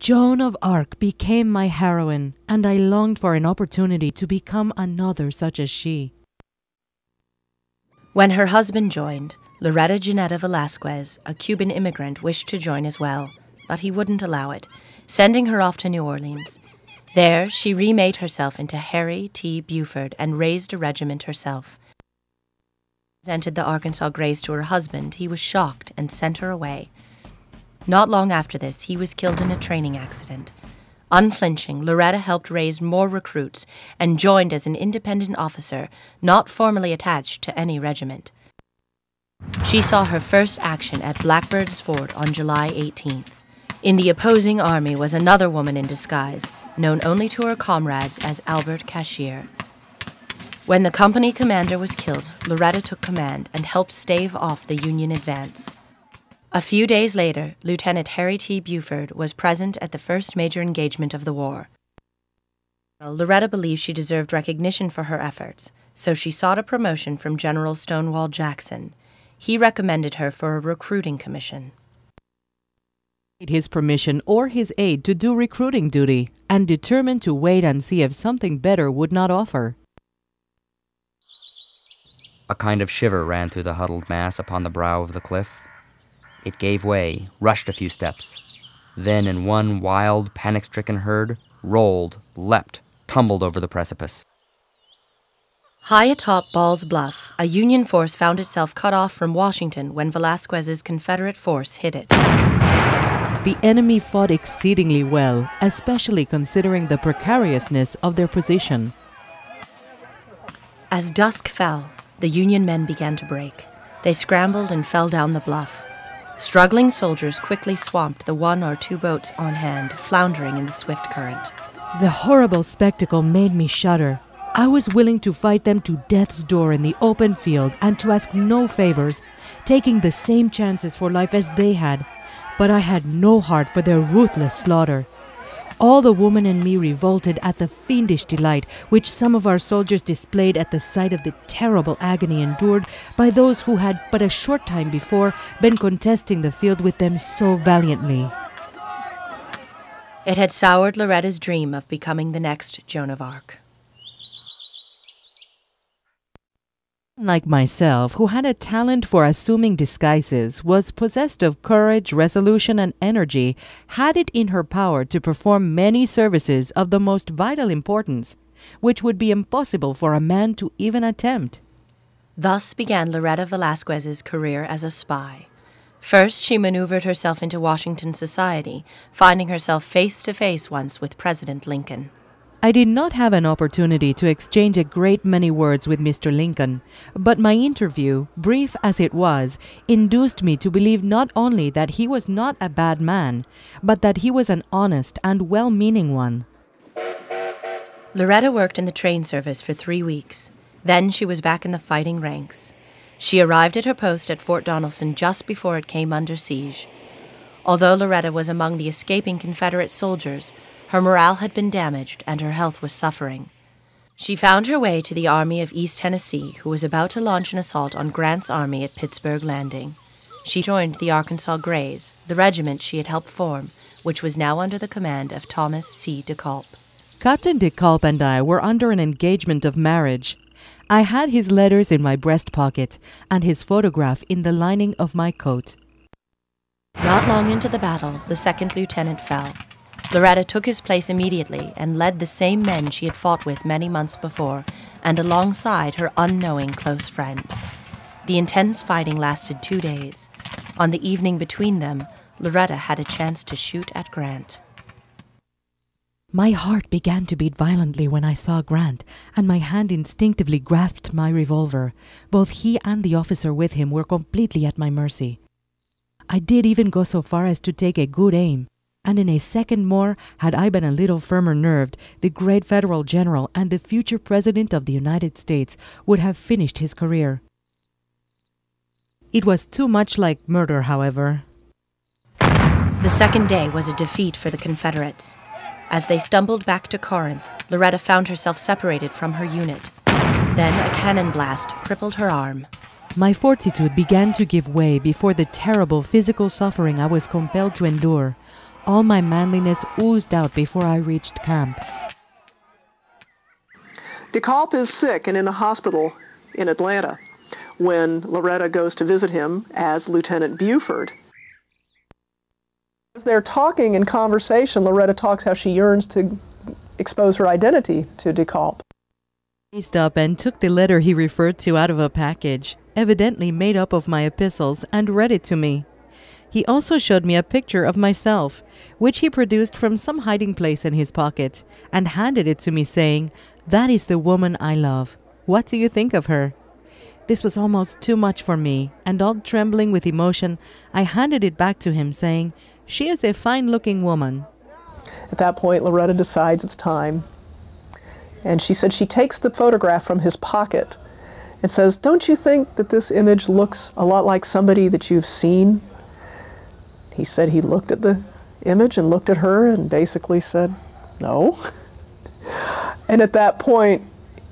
Joan of Arc became my heroine, and I longed for an opportunity to become another such as she. When her husband joined, Loretta Janetta Velasquez, a Cuban immigrant, wished to join as well, but he wouldn't allow it, sending her off to New Orleans. There, she remade herself into Harry T. Buford and raised a regiment herself. Presented the Arkansas Grays to her husband, he was shocked and sent her away. Not long after this, he was killed in a training accident. Unflinching, Loretta helped raise more recruits and joined as an independent officer, not formally attached to any regiment. She saw her first action at Blackbird's Ford on July 18th. In the opposing army was another woman in disguise, known only to her comrades as Albert Cashier. When the company commander was killed, Loretta took command and helped stave off the Union advance. A few days later, Lieutenant Harry T. Buford was present at the first major engagement of the war. Loretta believed she deserved recognition for her efforts, so she sought a promotion from General Stonewall Jackson. He recommended her for a recruiting commission. His permission or his aid to do recruiting duty, and determined to wait and see if something better would not offer. A kind of shiver ran through the huddled mass upon the brow of the cliff. It gave way, rushed a few steps. Then, in one wild, panic-stricken herd, rolled, leapt, tumbled over the precipice. High atop Ball's Bluff, a Union force found itself cut off from Washington when Velasquez's Confederate force hit it. The enemy fought exceedingly well, especially considering the precariousness of their position. As dusk fell, the Union men began to break. They scrambled and fell down the bluff. Struggling soldiers quickly swamped the 1 or 2 boats on hand, floundering in the swift current. The horrible spectacle made me shudder. I was willing to fight them to death's door in the open field and to ask no favors, taking the same chances for life as they had, but I had no heart for their ruthless slaughter. All the woman in me revolted at the fiendish delight which some of our soldiers displayed at the sight of the terrible agony endured by those who had but a short time before been contesting the field with them so valiantly. It had soured Loretta's dream of becoming the next Joan of Arc. Like myself, who had a talent for assuming disguises, was possessed of courage, resolution, and energy, had it in her power to perform many services of the most vital importance, which would be impossible for a man to even attempt. Thus began Loretta Velasquez's career as a spy. First, she maneuvered herself into Washington society, finding herself face to face once with President Lincoln. I did not have an opportunity to exchange a great many words with Mr. Lincoln, but my interview, brief as it was, induced me to believe not only that he was not a bad man, but that he was an honest and well-meaning one. Loretta worked in the train service for 3 weeks. Then she was back in the fighting ranks. She arrived at her post at Fort Donelson just before it came under siege. Although Loretta was among the escaping Confederate soldiers, her morale had been damaged and her health was suffering. She found her way to the Army of East Tennessee, who was about to launch an assault on Grant's army at Pittsburgh Landing. She joined the Arkansas Grays, the regiment she had helped form, which was now under the command of Thomas C. DeKalb. Captain DeKalb and I were under an engagement of marriage. I had his letters in my breast pocket and his photograph in the lining of my coat. Not long into the battle, the second lieutenant fell. Loretta took his place immediately and led the same men she had fought with many months before, and alongside her unknowing close friend. The intense fighting lasted 2 days. On the evening between them, Loretta had a chance to shoot at Grant. My heart began to beat violently when I saw Grant, and my hand instinctively grasped my revolver. Both he and the officer with him were completely at my mercy. I did even go so far as to take a good aim, and in a second more, had I been a little firmer nerved, the great federal general and the future president of the United States would have finished his career. It was too much like murder, however. The second day was a defeat for the Confederates. As they stumbled back to Corinth, Loretta found herself separated from her unit. Then a cannon blast crippled her arm. My fortitude began to give way before the terrible physical suffering I was compelled to endure. All my manliness oozed out before I reached camp. DeKalb is sick and in a hospital in Atlanta when Loretta goes to visit him as Lieutenant Buford. As they're talking in conversation, Loretta talks how she yearns to expose her identity to DeKalb. He stopped and took the letter he referred to out of a package, evidently made up of my epistles, and read it to me. He also showed me a picture of myself, which he produced from some hiding place in his pocket, and handed it to me saying, "That is the woman I love. What do you think of her?" This was almost too much for me, and all trembling with emotion, I handed it back to him saying, "She is a fine-looking woman." At that point, Loretta decides it's time. And she said she takes the photograph from his pocket and says, "Don't you think that this image looks a lot like somebody that you've seen?" He said he looked at the image and looked at her and basically said, "No." And at that point,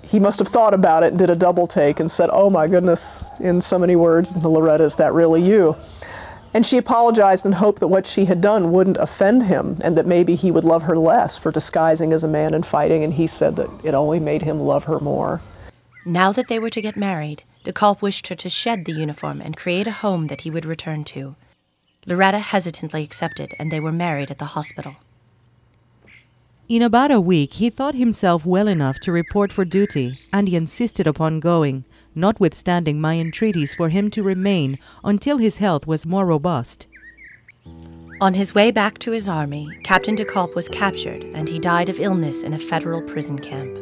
he must have thought about it and did a double take and said, "Oh my goodness," in so many words, "Loretta, is that really you?" And she apologized and hoped that what she had done wouldn't offend him and that maybe he would love her less for disguising as a man and fighting, and he said that it only made him love her more. Now that they were to get married, DeKalb wished her to shed the uniform and create a home that he would return to. Loretta hesitantly accepted, and they were married at the hospital. In about a week, he thought himself well enough to report for duty, and he insisted upon going, notwithstanding my entreaties for him to remain until his health was more robust. On his way back to his army, Captain DeKalb was captured, and he died of illness in a federal prison camp.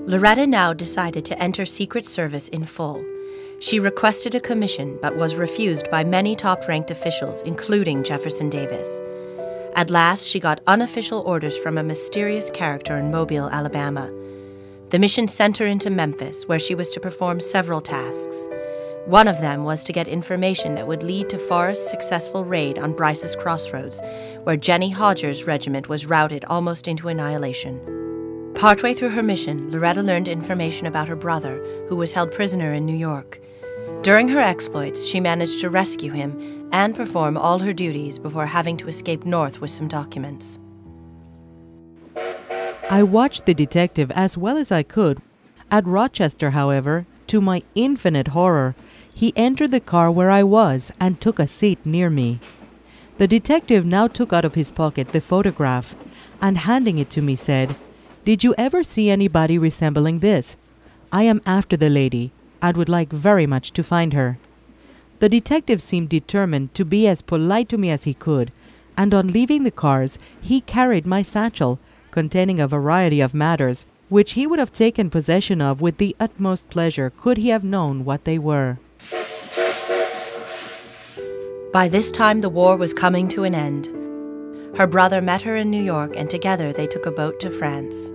Loretta now decided to enter Secret Service in full. She requested a commission but was refused by many top-ranked officials, including Jefferson Davis. At last, she got unofficial orders from a mysterious character in Mobile, Alabama. The mission sent her into Memphis, where she was to perform several tasks. One of them was to get information that would lead to Forrest's successful raid on Bryce's Crossroads, where Jenny Hodger's regiment was routed almost into annihilation. Partway through her mission, Loretta learned information about her brother, who was held prisoner in New York. During her exploits, she managed to rescue him and perform all her duties before having to escape north with some documents. I watched the detective as well as I could. At Rochester, however, to my infinite horror, he entered the car where I was and took a seat near me. The detective now took out of his pocket the photograph and, handing it to me, said, "Did you ever see anybody resembling this? I am after the lady and would like very much to find her." The detective seemed determined to be as polite to me as he could, and on leaving the cars, he carried my satchel, containing a variety of matters, which he would have taken possession of with the utmost pleasure could he have known what they were. By this time, the war was coming to an end. Her brother met her in New York, and together they took a boat to France.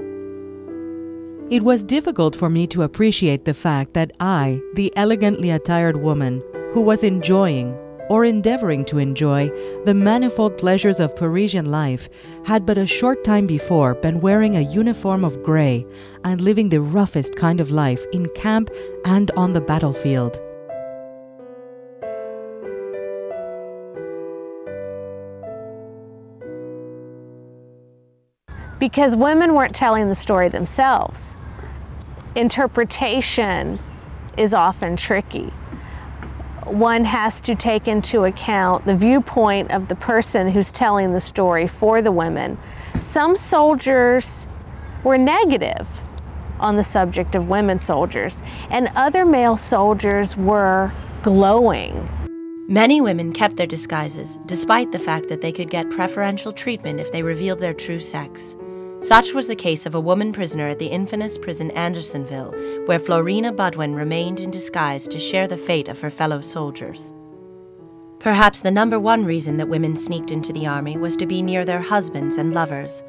It was difficult for me to appreciate the fact that I, the elegantly attired woman, who was enjoying, or endeavoring to enjoy, the manifold pleasures of Parisian life, had but a short time before been wearing a uniform of gray and living the roughest kind of life in camp and on the battlefield. Because women weren't telling the story themselves. Interpretation is often tricky. One has to take into account the viewpoint of the person who's telling the story for the women. Some soldiers were negative on the subject of women soldiers, and other male soldiers were glowing. Many women kept their disguises, despite the fact that they could get preferential treatment if they revealed their true sex. Such was the case of a woman prisoner at the infamous prison Andersonville, where Florina Budwin remained in disguise to share the fate of her fellow soldiers. Perhaps the number one reason that women sneaked into the army was to be near their husbands and lovers.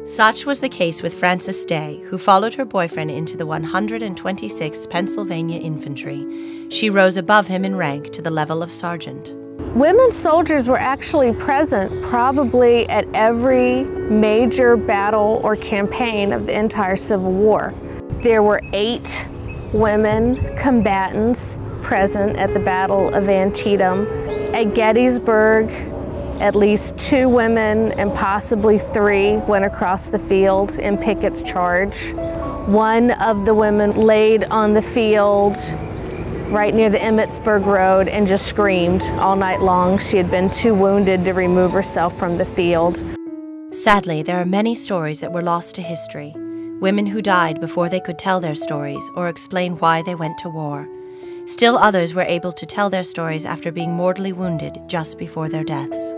Such was the case with Frances Day, who followed her boyfriend into the 126th Pennsylvania Infantry. She rose above him in rank to the level of sergeant. Women soldiers were actually present probably at every major battle or campaign of the entire Civil War. There were 8 women combatants present at the Battle of Antietam. At Gettysburg, at least 2 women and possibly 3 went across the field in Pickett's charge. One of the women laid on the field right near the Emmitsburg Road and just screamed all night long. She had been too wounded to remove herself from the field. Sadly, there are many stories that were lost to history. Women who died before they could tell their stories or explain why they went to war. Still others were able to tell their stories after being mortally wounded just before their deaths.